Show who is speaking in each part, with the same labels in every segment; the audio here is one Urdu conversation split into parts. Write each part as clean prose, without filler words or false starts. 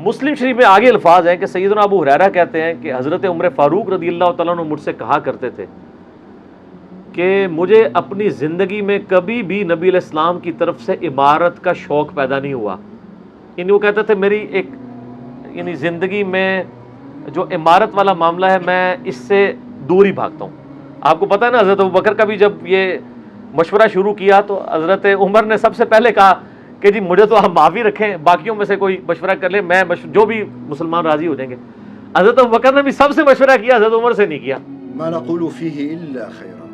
Speaker 1: مسلم شریف میں آگے الفاظ ہیں کہ سیدنا ابو ہریرہ کہتے ہیں کہ حضرت عمر فاروق رضی اللہ تعالیٰ عنہ مجھ سے کہا کرتے تھے کہ مجھے اپنی زندگی میں کبھی بھی نبی علیہ السلام کی طرف سے عمارت کا شوق پیدا نہیں ہوا. یعنی وہ کہتے تھے میری ایک یعنی زندگی میں جو عمارت والا معاملہ ہے میں اس سے دور ہی بھاگتا ہوں. آپ کو پتہ ہے نا حضرت ابوبکر کا بھی جب یہ مشورہ شروع کیا تو حضرت عمر نے سب سے پہلے کہا کہ جی مجھے تو آپ معافی رکھیں, باقیوں میں سے کوئی مشورہ کر لے, میں جو بھی مسلمان راضی ہو جائیں گے. حضرت ابوبکر نے بھی سب سے مشورہ کیا, حضرت عمر سے نہیں کیا.
Speaker 2: ما نقول فيه إلا خيرا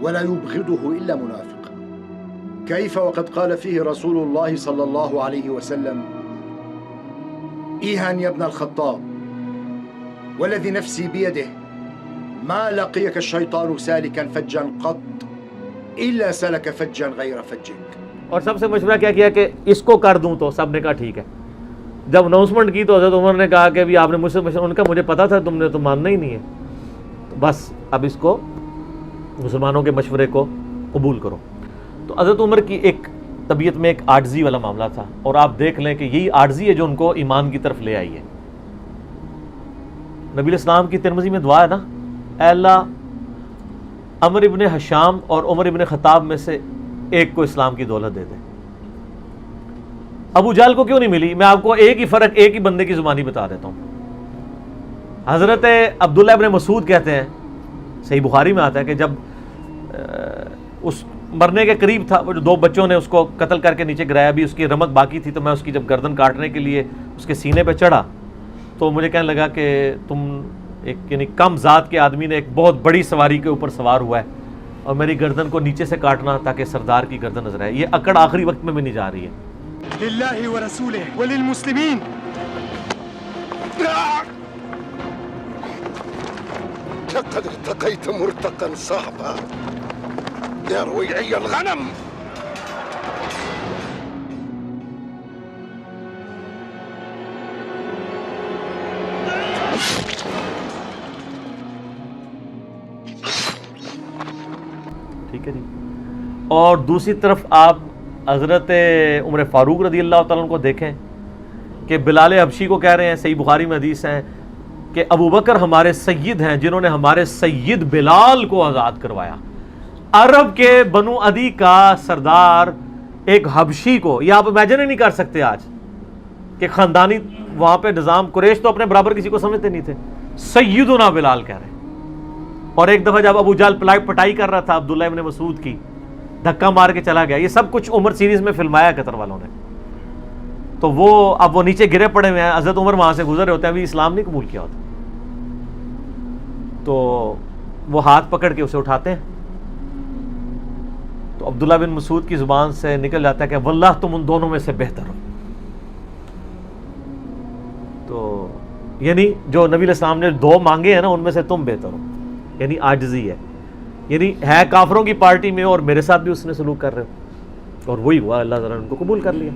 Speaker 2: ولا يبغضه إلا منافق. كيف وقد قال فيه رسول الله صلى الله عليه وسلم إيهان يا ابن الخطاب والذي نفسي بيده ما لقيك الشيطان سالكا فجا قط إلا سلك فجا غير فجك.
Speaker 1: اور سب سے مشورہ کیا کہ اس کو کر دوں, تو سب نے کہا ٹھیک ہے. جب اناؤنسمنٹ کی تو حضرت عمر نے کہا کہ بھی آپ نے مجھ سے مشورہ, ان کا مجھے پتا تھا تم نے تو ماننا ہی نہیں ہے, تو بس اب اس کو مسلمانوں کے مشورے کو قبول کرو. تو حضرت عمر کی ایک طبیعت میں ایک عاجزی والا معاملہ تھا, اور آپ دیکھ لیں کہ یہی عاجزی ہے جو ان کو ایمان کی طرف لے آئی ہے. نبی علیہ السلام کی ترمذی میں دعا ہے نا, اے اللہ عمر ابن حشام اور عمر ابن خطاب میں سے ایک کو اسلام کی دولت دے دے. ابو جہل کو کیوں نہیں ملی؟ میں آپ کو ایک ہی فرق ایک ہی بندے کی زبانی بتا دیتا ہوں. حضرت عبداللہ ابن مسعود کہتے ہیں, صحیح بخاری میں آتا ہے کہ جب اس مرنے کے قریب تھا, وہ جو 2 بچوں نے اس کو قتل کر کے نیچے گرایا, بھی اس کی رمق باقی تھی, تو میں اس کی جب گردن کاٹنے کے لیے اس کے سینے پہ چڑھا تو مجھے کہنے لگا کہ تم ایک یعنی کم ذات کے آدمی نے ایک بہت بڑی سواری کے اوپر سوار ہوا ہے اور میری گردن کو نیچے سے کاٹنا تاکہ سردار کی گردن نظر آئے. یہ اکڑ آخری وقت میں بھی نہیں جا رہی ہے.
Speaker 3: للہ ورسولہ وللمسلمین.
Speaker 2: لقد ارتقيت مرتقا صعبا يا رويعي الغنم.
Speaker 1: ٹھیک ہے جی. اور دوسری طرف آپ حضرت عمر فاروق رضی اللہ تعالیٰ عنہ کو دیکھیں کہ بلال حبشی کو کہہ رہے ہیں, صحیح بخاری میں حدیث ہیں کہ ابو بکر ہمارے سید ہیں جنہوں نے ہمارے سید بلال کو آزاد کروایا. عرب کے بنو عدی کا سردار ایک حبشی کو, یہ آپ امیجن ہی نہیں کر سکتے آج کہ خاندانی وہاں پہ نظام, قریش تو اپنے برابر کسی کو سمجھتے نہیں تھے, سیدنا بلال کہہ رہے ہیں. اور ایک دفعہ جب ابو جہل پٹائی کر رہا تھا عبداللہ ابن مسعود کی, دھکا مار کے چلا گیا. یہ سب کچھ عمر سیریز میں فلمایا قطر والوں نے. تو وہ اب وہ نیچے گرے پڑے ہوئے ہیں, حضرت عمر وہاں سے گزر ہوتے ہیں, ابھی اسلام نہیں قبول کیا ہوتا. تو وہ ہاتھ پکڑ کے اسے اٹھاتے ہیں, تو عبداللہ بن مسعود کی زبان سے نکل جاتا ہے کہ واللہ تم ان دونوں میں سے بہتر ہو. تو یعنی جو نبی علیہ السلام نے 2 مانگے ہیں نا, ان میں سے تم بہتر ہو, یعنی عاجزی ہے. یعنی ہے کافروں کی پارٹی میں اور میرے ساتھ بھی اس نے سلوک کر رہے ہو, اور وہی ہوا, اللہ تعالیٰ نے ان کو قبول کر لیا.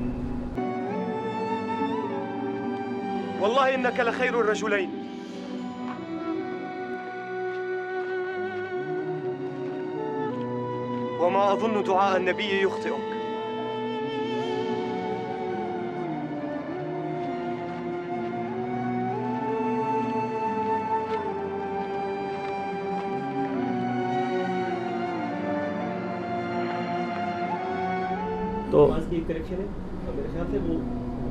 Speaker 3: واللہ انک لخیر الرجلین. وما اظن دعاء النبی یخطئک.
Speaker 1: تو
Speaker 4: ایک کریکشن ہے, میرے خیال سے وہ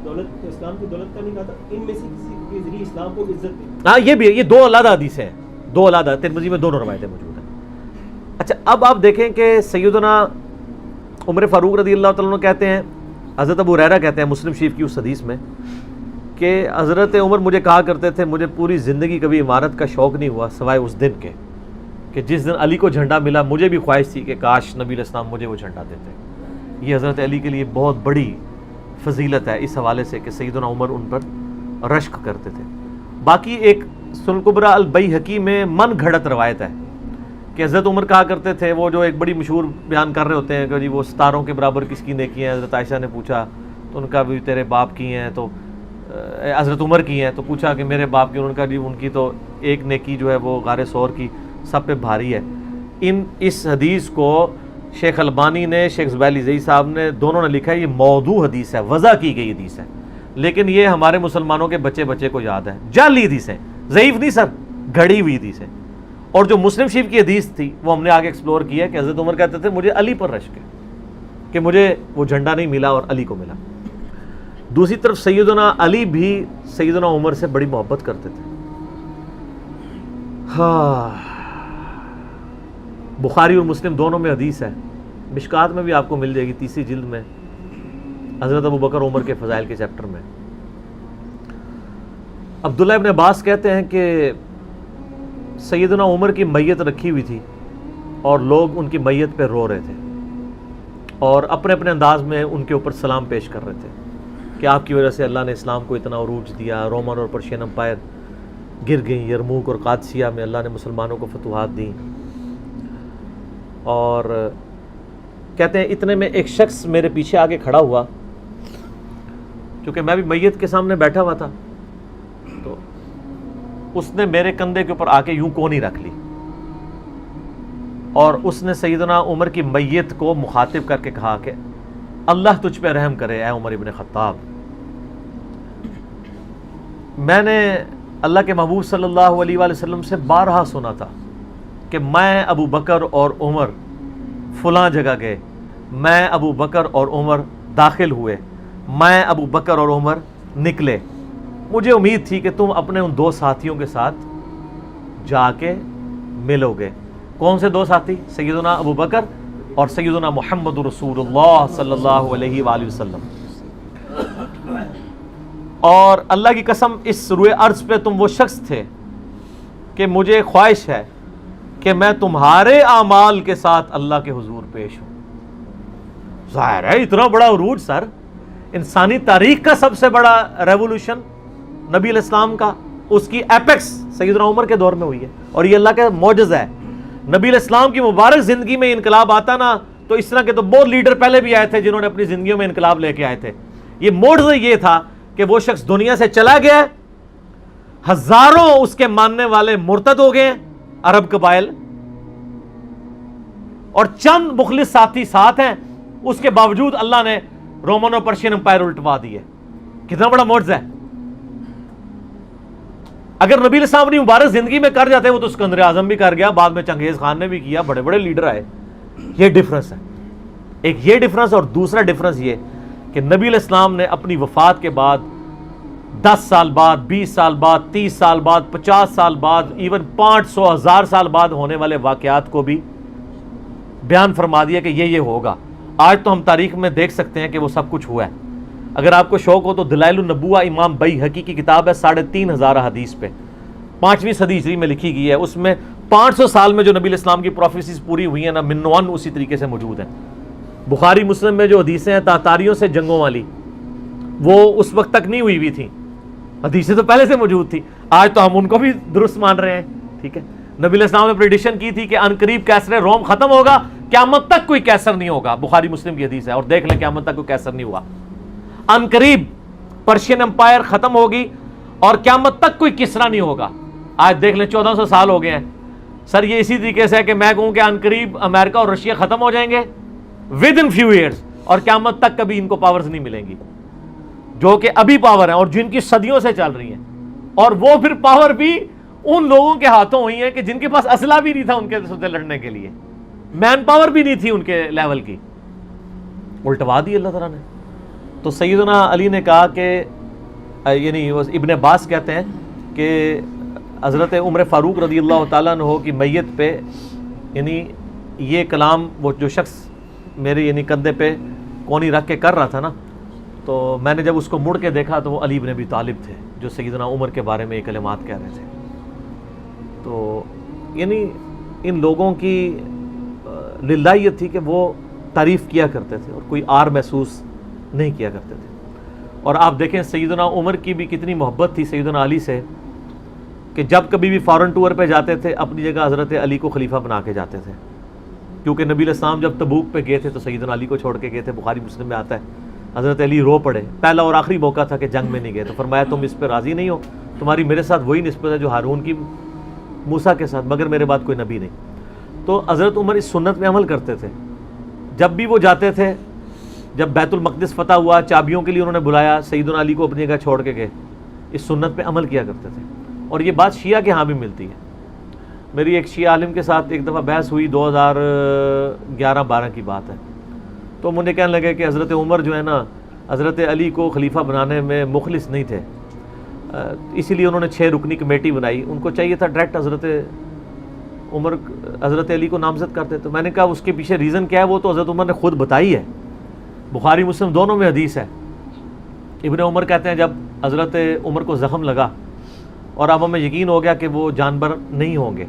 Speaker 4: دولت اسلام کی دولت کا نہیں کہا تھا, ان میں سے کسی کے ذریعے اسلام کو عزت دی.
Speaker 1: ہاں یہ بھی, یہ 2 علیحدہ حدیث ہیں, 2 علیحدہ, ترمذی میں دونوں روایتیں موجود ہیں. اچھا اب آپ دیکھیں کہ سیدنا عمر فاروق رضی اللہ تعالیٰ عنہ کہتے ہیں, حضرت ابو ہریرہ کہتے ہیں مسلم شریف کی اس حدیث میں کہ حضرت عمر مجھے کہا کرتے تھے مجھے پوری زندگی کبھی عمارت کا شوق نہیں ہوا سوائے اس دن کے کہ جس دن علی کو جھنڈا ملا, مجھے بھی خواہش تھی کہ کاش نبی علیہ السلام مجھے وہ جھنڈا دیتے. یہ حضرت علی کے لیے بہت بڑی فضیلت ہے اس حوالے سے کہ سیدنا عمر ان پر رشک کرتے تھے. باقی ایک سنن الکبریٰ البیہقی میں من گھڑت روایت ہے کہ حضرت عمر کہا کرتے تھے, وہ جو ایک بڑی مشہور بیان کر رہے ہوتے ہیں کہ جی وہ ستاروں کے برابر کس کی نیکی ہیں. حضرت عائشہ نے پوچھا تو ان کا بھی تیرے باپ کی ہیں, تو حضرت عمر کی ہیں, تو پوچھا کہ میرے باپ کی, ان کا جی ان کی تو ایک نیکی جو ہے وہ غار ثور کی سب پہ بھاری ہے. اس حدیث کو شیخ البانی نے, شیخ زبیلی زئی صاحب نے, دونوں نے لکھا ہے یہ موضوع حدیث ہے, وضع کی گئی حدیث ہے. لیکن یہ ہمارے مسلمانوں کے بچے بچے کو یاد ہے. جعلی حدیثیں، ضعیف نہیں سر، گھڑی ہوئی حدیثیں. اور جو مسلم شریف کی حدیث تھی وہ ہم نے آگے ایکسپلور کیا کہ حضرت عمر کہتے تھے مجھے علی پر رشک ہے کہ مجھے وہ جھنڈا نہیں ملا اور علی کو ملا. دوسری طرف سیدنا علی بھی سیدنا عمر سے بڑی محبت کرتے تھے. ہاں، بخاری اور مسلم دونوں میں حدیث ہے، مشکات میں بھی آپ کو مل جائے گی 3 جلد میں، حضرت ابو بکر عمر کے فضائل کے چیپٹر میں. عبداللہ ابن عباس کہتے ہیں کہ سیدنا عمر کی میت رکھی ہوئی تھی اور لوگ ان کی میت پہ رو رہے تھے اور اپنے اپنے انداز میں ان کے اوپر سلام پیش کر رہے تھے کہ آپ کی وجہ سے اللہ نے اسلام کو اتنا عروج دیا، رومن اور پرشین امپائر گر گئیں، یرموک اور قادسیہ میں اللہ نے مسلمانوں کو فتوحات دیں. اور کہتے ہیں اتنے میں ایک شخص میرے پیچھے آگے کھڑا ہوا، کیونکہ میں بھی میت کے سامنے بیٹھا ہوا تھا، تو اس نے میرے کندھے کے اوپر آ کے یوں کونی رکھ لی اور اس نے سیدنا عمر کی میت کو مخاطب کر کے کہا کہ اللہ تجھ پہ رحم کرے اے عمر ابن خطاب. میں نے اللہ کے محبوب صلی اللہ علیہ وآلہ وسلم سے بارہا سنا تھا کہ میں ابو بکر اور عمر فلاں جگہ گئے، میں ابو بکر اور عمر داخل ہوئے، میں ابو بکر اور عمر نکلے. مجھے امید تھی کہ تم اپنے ان 2 ساتھیوں کے ساتھ جا کے ملو گے. کون سے 2 ساتھی؟ سیدنا ابو بکر اور سیدنا محمد رسول اللہ صلی اللہ علیہ وآلہ وسلم. اور اللہ کی قسم اس روئے ارض پہ تم وہ شخص تھے کہ مجھے خواہش ہے کہ میں تمہارے اعمال کے ساتھ اللہ کے حضور پیش ہوں. ظاہر ہے اتنا بڑا عروج سر، انسانی تاریخ کا سب سے بڑا ریولوشن نبی علیہ السلام کا، اس کی ایپیکس سیدنا عمر کے دور میں ہوئی ہے اور یہ اللہ کا معجزہ ہے. نبی علیہ السلام کی مبارک زندگی میں انقلاب آتا نا تو اس طرح کے تو بہت لیڈر پہلے بھی آئے تھے جنہوں نے اپنی زندگیوں میں انقلاب لے کے آئے تھے. یہ معجزہ یہ تھا کہ وہ شخص دنیا سے چلا گیا، ہزاروں اس کے ماننے والے مرتد ہو گئے عرب قبائل، اور چند مخلص ساتھی ساتھ ہیں، اس کے باوجود اللہ نے رومن اور پرشین امپائر الٹوا دیے. کتنا بڑا معجزہ ہے. اگر نبی علیہ السلام اپنی مبارک زندگی میں کر جاتے، وہ تو اسکندر اعظم بھی کر گیا، بعد میں چنگیز خان نے بھی کیا، بڑے بڑے لیڈر آئے. یہ ڈفرنس ہے، ایک یہ ڈفرنس، اور دوسرا ڈفرنس یہ کہ نبی علیہ السلام نے اپنی وفات کے بعد 10 سال بعد، 20 سال بعد، 30 سال بعد، 50 سال بعد، ایون 500 1000 سال بعد ہونے والے واقعات کو بھی بیان فرما دیا کہ یہ ہوگا. آج تو ہم تاریخ میں دیکھ سکتے ہیں کہ وہ سب کچھ ہوا ہے. اگر آپ کو شوق ہو تو دلائل النبوہ امام بیہقی کی کتاب ہے، 3500 حدیث پہ، 5ویں صدی ہجری میں لکھی گئی ہے. اس میں 500 سال میں جو نبی علیہ السلام کی پروفیسیز پوری ہوئی ہیں نا، منوان اسی طریقے سے موجود ہیں. بخاری مسلم میں جو حدیثیں ہیں تاتاریوں سے جنگوں والی، وہ اس وقت تک نہیں ہوئی تھیں، حدیثیں تو پہلے سے موجود تھی. آج تو ہم ان کو بھی درست مان رہے ہیں. ٹھیک ہے، نبی علیہ السلام نے پریڈکشن کی تھی کہ ان قریب کیسر روم ختم ہوگا، قیامت تک کوئی کیسر نہیں ہوگا. بخاری مسلم کی حدیث ہے، اور دیکھ لیں قیامت تک کوئی کیسر نہیں ہوا. ان قریب پرشین امپائر ختم ہوگی اور قیامت تک کوئی کسرا نہیں ہوگا. آج دیکھ لیں 1400 سال ہو گئے ہیں. سر یہ اسی طریقے سے ہے کہ میں کہوں کہ ان قریب امریکہ اور رشیا ختم ہو جائیں گے ود ان فیو ایئرز، اور قیامت تک کبھی ان کو پاورز نہیں ملیں گی جو کہ ابھی پاور ہیں اور جن کی صدیوں سے چل رہی ہیں. اور وہ پھر پاور بھی ان لوگوں کے ہاتھوں ہوئی ہیں کہ جن کے پاس اسلحہ بھی نہیں تھا ان کے ساتھ لڑنے کے لیے، مین پاور بھی نہیں تھی ان کے لیول کی، الٹوا دی اللہ تعالیٰ نے. تو سیدنا علی نے کہا کہ یعنی ابن عباس کہتے ہیں کہ حضرت عمر فاروق رضی اللہ تعالیٰ عنہ کی میت پہ یعنی یہ کلام وہ جو شخص میرے یعنی کندھے پہ کونی رکھ کے کر رہا تھا نا، تو میں نے جب اس کو مڑ کے دیکھا تو وہ علی بن ابی طالب تھے جو سیدنا عمر کے بارے میں یہ کلمات کہہ رہے تھے. تو یعنی ان لوگوں کی للہ یہ تھی کہ وہ تعریف کیا کرتے تھے اور کوئی آر محسوس نہیں کیا کرتے تھے. اور آپ دیکھیں سیدنا عمر کی بھی کتنی محبت تھی سیدنا علی سے کہ جب کبھی بھی فارن ٹور پہ جاتے تھے اپنی جگہ حضرت علی کو خلیفہ بنا کے جاتے تھے، کیونکہ نبی علیہ السلام جب تبوک پہ گئے تھے تو سیدنا علی کو چھوڑ کے گئے تھے. بخاری مسلم میں آتا ہے حضرت علی رو پڑے، پہلا اور آخری موقع تھا کہ جنگ میں نہیں گئے، تو فرمایا تم اس پہ راضی نہیں ہو، تمہاری میرے ساتھ وہی نسبت ہے جو ہارون کی موسیٰ کے ساتھ، مگر میرے بعد کوئی نبی نہیں. تو حضرت عمر اس سنت میں عمل کرتے تھے. جب بھی وہ جاتے تھے جب بیت المقدس فتح ہوا چابیوں کے لیے انہوں نے بلایا, سیدنا علی کو اپنی جگہ چھوڑ کے گئے. اس سنت پہ عمل کیا کرتے تھے, اور یہ بات شیعہ کے ہاں بھی ملتی ہے. میری ایک شیعہ عالم کے ساتھ ایک دفعہ بحث ہوئی, 2011-12 کی بات ہے. تو مجھے کہنے لگے کہ حضرت عمر جو ہے نا حضرت علی کو خلیفہ بنانے میں مخلص نہیں تھے, اسی لیے انہوں نے 6 رکنی کمیٹی بنائی. ان کو چاہیے تھا ڈائریکٹ حضرت علی کو نامزد کرتے. تو میں نے کہا اس کے پیچھے ریزن کیا ہے, وہ تو حضرت عمر نے خود بتائی ہے, بخاری مسلم دونوں میں حدیث ہے. ابن عمر کہتے ہیں جب حضرت عمر کو زخم لگا اور اب ہمیں یقین ہو گیا کہ وہ جانور نہیں ہوں گے,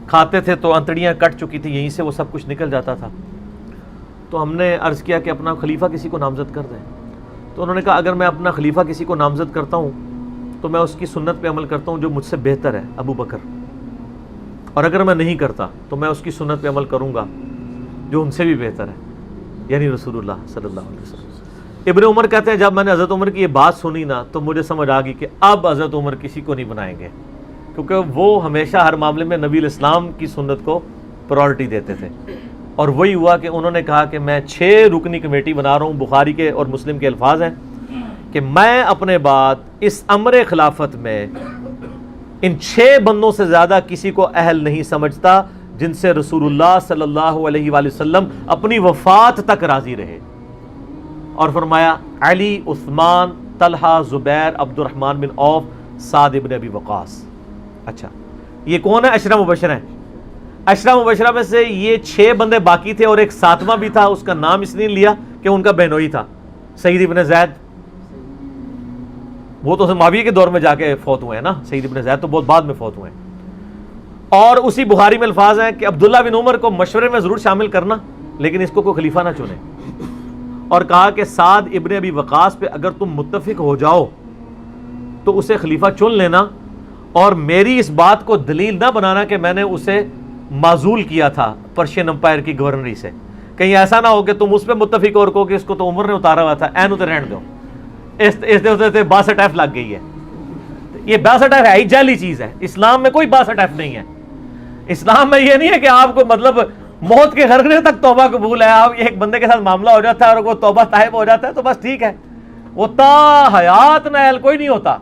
Speaker 1: کھاتے تھے تو انتڑیاں کٹ چکی تھی, یہیں سے وہ سب کچھ نکل جاتا تھا, تو ہم نے عرض کیا کہ اپنا خلیفہ کسی کو نامزد کر دیں. تو انہوں نے کہا اگر میں اپنا خلیفہ کسی کو نامزد کرتا ہوں تو میں اس کی سنت پہ عمل کرتا ہوں جو مجھ سے بہتر ہے, ابو بکر, اور اگر میں نہیں کرتا تو میں اس کی سنت پہ عمل کروں گا جو ان سے بھی بہتر ہے, یعنی رسول اللہ صلی اللہ علیہ وسلم. ابن عمر کہتے ہیں جب میں نے حضرت عمر کی یہ بات سنی نا تو مجھے سمجھ آ گئی کہ اب حضرت عمر کسی کو نہیں بنائیں گے, کیونکہ وہ ہمیشہ ہر معاملے میں نبی الاسلام کی سنت کو پرائورٹی دیتے تھے. اور وہی ہوا کہ انہوں نے کہا کہ میں 6 رکنی کمیٹی بنا رہا ہوں. بخاری کے اور مسلم کے الفاظ ہیں کہ میں اپنے بعد اس امر خلافت میں ان 6 بندوں سے زیادہ کسی کو اہل نہیں سمجھتا جن سے رسول اللہ صلی اللہ علیہ وآلہ وسلم اپنی وفات تک راضی رہے. اور فرمایا علی, عثمان, طلحہ, زبیر, عبد الرحمن بن عوف, سعد بن ابی وقاص. اچھا یہ کون ہے؟ عشرہ مبشرہ ہیں. عشرہ مبشرہ میں سے یہ 6 بندے باقی تھے اور ایک 7واں بھی تھا, اس کا نام اس لیے لیا کہ ان کا بہنوئی تھا, سعید بن زید. وہ تو معاویہ کے دور میں جا کے فوت ہوئے ہیں نا, سعید بن زید تو بہت بعد میں فوت ہوئے ہیں. اور اسی بخاری میں الفاظ ہیں کہ عبداللہ بن عمر کو مشورے میں ضرور شامل کرنا لیکن اس کو کوئی خلیفہ نہ چنے, اور کہا کہ سعد ابن ابی وقاص پہ اگر تم متفق ہو جاؤ تو اسے خلیفہ چن لینا, اور میری اس بات کو دلیل نہ بنانا کہ میں نے اسے معزول کیا تھا پرشین امپائر کی گورنری سے, کہیں ایسا نہ ہو کہ تم اس پہ متفق اور کہو کہ اس کو تو عمر نے اتارا ہوا تھا, این اتر رہن دو, اس 62 ایف لگ گئی ہے. یہ 62 ایف ہے جعلی چیز ہے, اسلام میں کوئی 62 ایف نہیں ہے. اسلام میں یہ نہیں ہے کہ آپ کو مطلب موت کے غرغرے تک توبہ قبول ہے, آپ ایک بندے کے ساتھ معاملہ ہو جاتا ہے اور وہ توبہ طائب ہو جاتا ہے تو بس ٹھیک ہے, وہ تا حیات نائل کوئی نہیں ہوتا.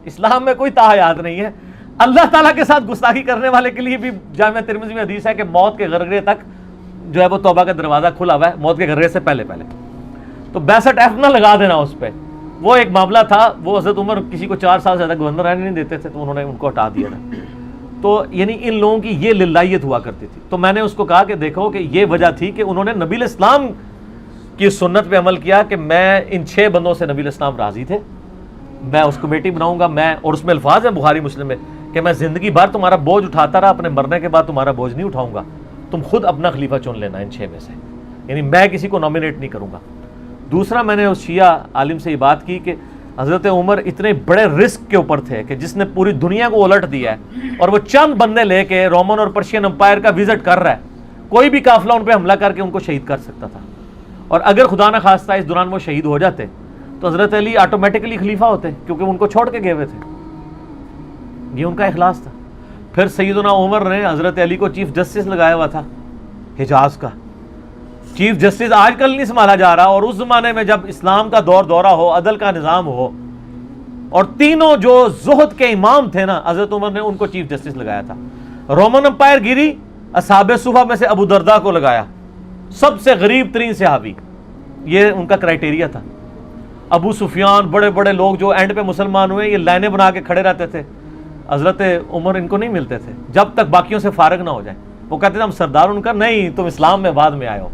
Speaker 1: اسلام میں کوئی تا حیات نہیں ہے. اللہ تعالیٰ کے ساتھ گستاخی کرنے والے کے لیے بھی جامعہ ترمذی میں حدیث ہے کہ موت کے غرغرے تک جو ہے وہ توبہ کا دروازہ کھلا ہوا ہے, موت کے غرغرے سے پہلے. تو 62 ایف نہ لگا دینا اس پہ. وہ ایک معاملہ تھا, وہ حضرت عمر کسی کو 4 سال سے زیادہ گورنر رہنے نہیں دیتے تھے تو انہوں نے ان کو ہٹا دیا تھا. تو یعنی ان لوگوں کی یہ للہیت ہوا کرتی تھی. تو میں نے اس کو کہا کہ دیکھو کہ یہ وجہ تھی کہ انہوں نے نبی الاسلام کی سنت پہ عمل کیا کہ میں ان 6 بندوں سے نبی الاسلام راضی تھے, میں اس کمیٹی بناؤں گا, میں, اور اس میں الفاظ ہیں بخاری مسلم میں کہ میں زندگی بھر تمہارا بوجھ اٹھاتا رہا, اپنے مرنے کے بعد تمہارا بوجھ نہیں اٹھاؤں گا, تم خود اپنا خلیفہ چن لینا ان 6 میں سے, یعنی میں کسی کو نامینیٹ نہیں کروں گا. دوسرا میں نے اس شیعہ عالم سے یہ بات کی کہ حضرت عمر اتنے بڑے رسک کے اوپر تھے کہ جس نے پوری دنیا کو الٹ دیا ہے, اور وہ چند بندے لے کے رومن اور پرشین امپائر کا وزٹ کر رہا ہے, کوئی بھی قافلہ ان پہ حملہ کر کے ان کو شہید کر سکتا تھا. اور اگر خدا نہ خواستہ اس دوران وہ شہید ہو جاتے تو حضرت علی آٹومیٹکلی خلیفہ ہوتے کیونکہ ان کو چھوڑ کے گئے ہوئے تھے. یہ ان کا اخلاص تھا. پھر سیدنا عمر نے حضرت علی کو چیف جسٹس لگایا ہوا تھا حجاز کا. چیف جسٹس آج کل نہیں سنبھالا جا رہا, اور اس زمانے میں جب اسلام کا دورہ ہو, عدل کا نظام ہو, اور تینوں جو زہد کے امام تھے نا حضرت عمر نے ان کو چیف جسٹس لگایا تھا. رومن امپائر گری, اصحاب صفہ میں سے ابو درداء کو لگایا, سب سے غریب ترین صحابی, یہ ان کا کرائٹیریا تھا. ابو سفیان, بڑے بڑے لوگ جو اینڈ پہ مسلمان ہوئے, یہ لائنیں بنا کے کھڑے رہتے تھے. حضرت عمر ان کو نہیں ملتے تھے جب تک باقیوں سے فارغ نہ ہو جائیں. وہ کہتے تھے ہم سردار, ان کا نہیں, تم اسلام میں بعد میں آئے ہو.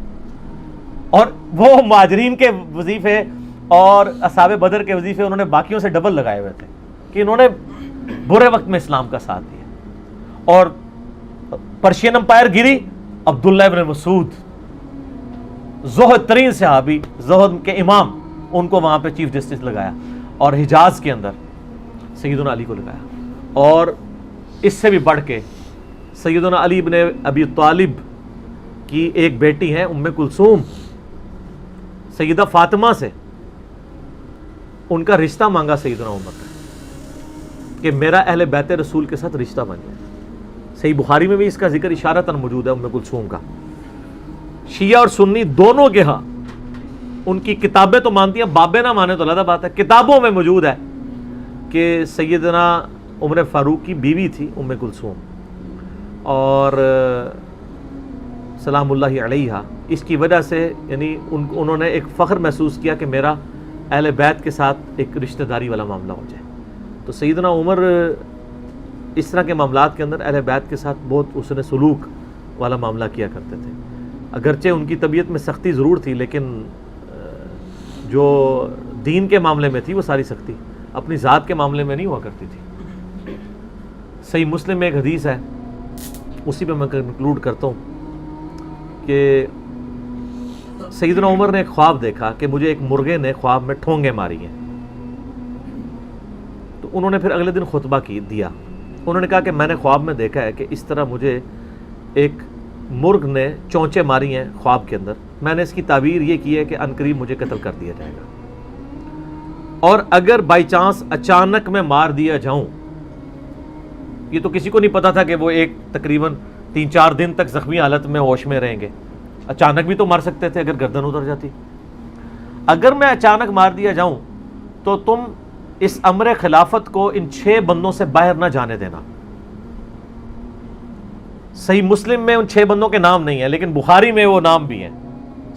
Speaker 1: اور وہ مہاجرین کے وظیفے اور اصحاب بدر کے وظیفے انہوں نے باقیوں سے ڈبل لگائے ہوئے تھے کہ انہوں نے برے وقت میں اسلام کا ساتھ دیا. اور پرشین امپائر گری, عبداللہ ابن مسعود, زہد ترین صحابی, زہد کے امام, ان کو وہاں پہ چیف جسٹس لگایا. اور حجاز کے اندر سیدنا علی کو لگایا. اور اس سے بھی بڑھ کے سیدنا علی ابن ابی طالب کی ایک بیٹی ہیں ام کلثوم, سیدہ فاطمہ سے ان کا رشتہ مانگا سیدنا عمر کہ میرا اہل بیت رسول کے ساتھ رشتہ بن جائے. صحیح بخاری میں بھی اس کا ذکر اشارتاً موجود ہے ام کلثوم کا. شیعہ اور سنی دونوں کے ہاں ان کی کتابیں تو مانتی ہیں، بابیں نہ مانے تو علیحدہ بات ہے. کتابوں میں موجود ہے کہ سیدنا عمر فاروق کی بیوی تھی ام کلثوم، اور سلام اللہ علیہا، اس کی وجہ سے یعنی انہوں نے ایک فخر محسوس کیا کہ میرا اہل بیت کے ساتھ ایک رشتہ داری والا معاملہ ہو جائے. تو سیدنا عمر اس طرح کے معاملات کے اندر اہل بیت کے ساتھ بہت حسن سلوک والا معاملہ کیا کرتے تھے. اگرچہ ان کی طبیعت میں سختی ضرور تھی، لیکن جو دین کے معاملے میں تھی وہ ساری سختی اپنی ذات کے معاملے میں نہیں ہوا کرتی تھی. صحیح مسلم میں ایک حدیث ہے، اسی پہ میں کنکلوڈ کرتا ہوں کہ سیدنا عمر نے ایک خواب دیکھا کہ مجھے ایک مرغے نے خواب میں ٹھونگے ماری ہیں. تو انہوں نے پھر اگلے دن خطبہ دیا. انہوں نے کہا کہ میں نے خواب میں دیکھا ہے کہ اس طرح مجھے ایک مرغ نے چونچے ماری ہیں خواب کے اندر. میں نے اس کی تعبیر یہ کی ہے کہ عنقریب مجھے قتل کر دیا جائے گا، اور اگر بائی چانس اچانک میں مار دیا جاؤں، یہ تو کسی کو نہیں پتا تھا کہ وہ ایک تقریباً 3-4 دن تک زخمی حالت میں ہوش میں رہیں گے. اچانک بھی تو مار سکتے تھے اگر گردن اتر جاتی. اگر میں اچانک مار دیا جاؤں تو تم اس امر خلافت کو ان 6 بندوں سے باہر نہ جانے دینا. صحیح مسلم میں ان 6 بندوں کے نام نہیں ہیں، لیکن بخاری میں وہ نام بھی ہیں،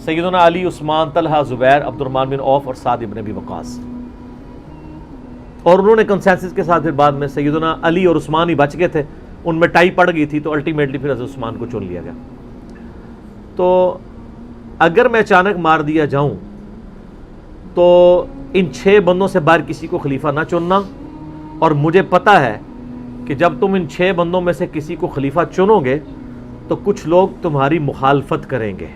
Speaker 1: سیدنا علی، عثمان، طلحہ، زبیر، عبد الرحمن بن عوف اور سعد ابن ابی وقاص. اور انہوں نے کنسنسس کے ساتھ پھر بعد میں سیدنا علی اور عثمان ہی بچ گئے تھے، ان میں ٹائی پڑ گئی تھی تو الٹیمیٹلی پھر حضرت عثمان کو چن لیا گیا. تو اگر میں اچانک مار دیا جاؤں تو ان 6 بندوں سے باہر کسی کو خلیفہ نہ چننا، اور مجھے پتہ ہے کہ جب تم ان 6 بندوں میں سے کسی کو خلیفہ چنو گے تو کچھ لوگ تمہاری مخالفت کریں گے،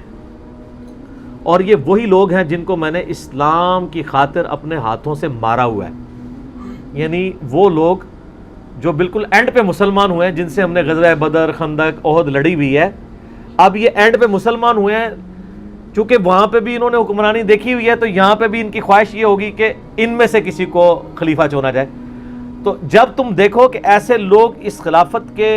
Speaker 1: اور یہ وہی لوگ ہیں جن کو میں نے اسلام کی خاطر اپنے ہاتھوں سے مارا ہوا ہے. یعنی وہ لوگ جو بالکل اینڈ پہ مسلمان ہوئے ہیں، جن سے ہم نے غزوہ بدر، خندق، احد لڑی ہوئی ہے. اب یہ اینڈ پہ مسلمان ہوئے ہیں، چونکہ وہاں پہ بھی انہوں نے حکمرانی دیکھی ہوئی ہے، تو یہاں پہ بھی ان کی خواہش یہ ہوگی کہ ان میں سے کسی کو خلیفہ چنا جائے. تو جب تم دیکھو کہ ایسے لوگ اس خلافت کے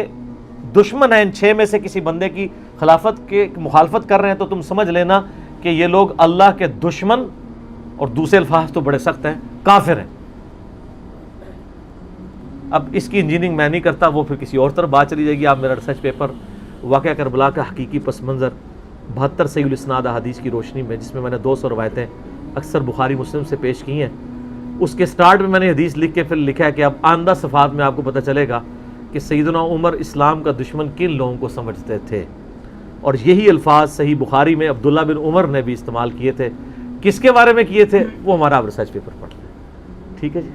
Speaker 1: دشمن ہیں، ان 6 میں سے کسی بندے کی خلافت کے مخالفت کر رہے ہیں، تو تم سمجھ لینا کہ یہ لوگ اللہ کے دشمن، اور دوسرے الفاظ تو بڑے سخت ہیں، کافر ہیں. اب اس کی انجینئرنگ میں نہیں کرتا، وہ پھر کسی اور طرف بات چلی جائے گی. آپ میرا ریسرچ پیپر واقعہ کربلا کا حقیقی پس منظر 72 صحیح الاسناد احادیث کی روشنی میں، جس میں نے 200 روایتیں اکثر بخاری مسلم سے پیش کی ہیں، اس کے سٹارٹ میں میں نے حدیث لکھ کے پھر لکھا ہے کہ اب آئندہ صفحات میں آپ کو پتہ چلے گا کہ سیدنا عمر اسلام کا دشمن کن لوگوں کو سمجھتے تھے. اور یہی الفاظ صحیح بخاری میں عبداللہ بن عمر نے بھی استعمال کیے تھے. کس کے بارے میں کیے تھے وہ ہمارا اب ریسرچ پیپر پڑھ لیں. ٹھیک ہے جی.